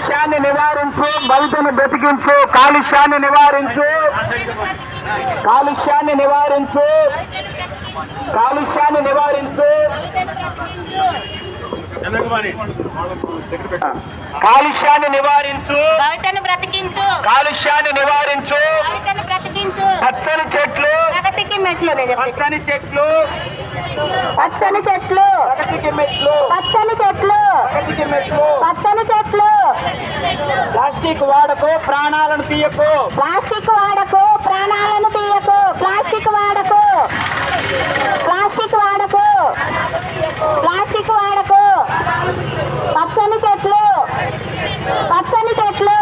కాలుష్యాన్ని నివారించు, భవితను బ్రతికించు. కాలుష్యాన్ని నివారించు, కాలుష్యాన్ని నివారించు, కాలుష్యాన్ని నివారించు. కాలుష్యాన్ని నివారించు, భవితను బ్రతికించు. కాలుష్యాన్ని నివారించు. భవితను బ్రతికించు. పచ్చని చెట్లు, ప్రగతికి మెట్లు. పచ్చని చెట్లు, పచ్చని చెట్లు, ప్రగతికి మెట్లు, పచ్చని చెట్లు, ప్రగతికి మెట్లు. పచ్చని చెట్లు. ప్లాస్టిక్ వాడకు, ప్రాణాలను తీయకు. ప్లాస్టిక్ వాడకు, ప్రాణాలను తీయకు. ప్లాస్టిక్ వాడకు, ప్లాస్టిక్ వాడకు, ప్లాస్టిక్ వాడకు. పచ్చని చెట్లు, పచ్చని చెట్లు,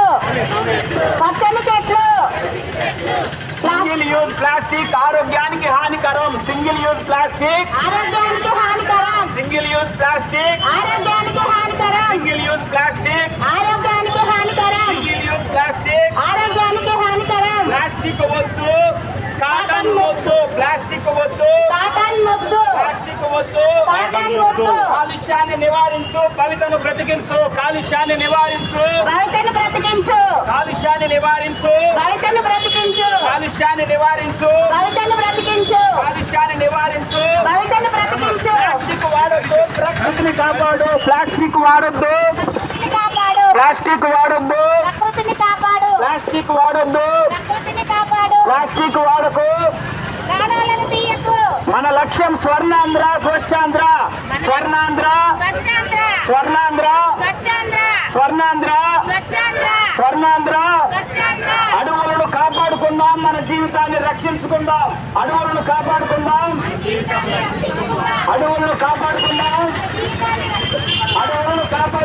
పచ్చని చెట్లు. సింగిల్ యూజ్ ప్లాస్టిక్ ఆరోగ్యానికి హానికరం. సింగిల్ యూజ్ ప్లాస్టిక్ ఆరోగ్యానికి హానికరం. సింగిల్ యూజ్ ప్లాస్టిక్ ఆరోగ్యానికి హానికరం. సింగిల్ యూజ్ ప్లాస్టిక్ ఆరోగ్యానికి హానికరం. Single use plastic. ఆరోగ్యానికి హానికరం. ప్లాస్టిక్ వద్దు, కాటన్ వద్దు. ప్లాస్టిక్ వద్దు, కాటన్ ముద్దు, ప్లాస్టిక్ వద్దు. కాటన్ ముద్దు. కాలుష్యాన్ని నివారించు, భవితను బ్రతికించు. కాలుష్యాన్ని నివారించు, భవితను బ్రతికించు. కాలుష్యాన్ని నివారించు, భవితను బ్రతికించు. కాలుష్యాన్ని నివారించు, భవితను బ్రతికించు. కాలుష్యాన్ని నివారించు. భవితను బ్రతికించు. ప్లాస్టిక్ వాడొద్దు, ప్రకృతిని కాపాడు. ప్లాస్టిక్ వాడొద్దు, ప్రకృతిని కాపాడు. ప్లాస్టిక్ వాడొద్దు, ప్రకృతిని కాపాడు. ప్లాస్టిక్ వాడొద్దు, ప్రకృతిని కాపాడు. ప్లాస్టిక్ వాడకు. ప్రాణాలను తీయకు. మన లక్ష్యం స్వర్ణాంధ్ర, స్వచ్ఛాంధ్ర. స్వర్ణాంధ్ర, స్వచ్ఛాంధ్ర, స్వర్ణాంధ్ర, స్వచ్ఛాంధ్ర, స్వర్ణాంధ్ర, స్వచ్ఛాంధ్ర, స్వర్ణాంధ్ర. స్వచ్ఛాంధ్ర. అడవులను కాపాడుకుందాం, మన జీవితాన్ని రక్షించుకుందాం. అడవులను కాపాడుకుందాం, అడవులను కాపాడుకుందాం, అడవులను కాపాడు.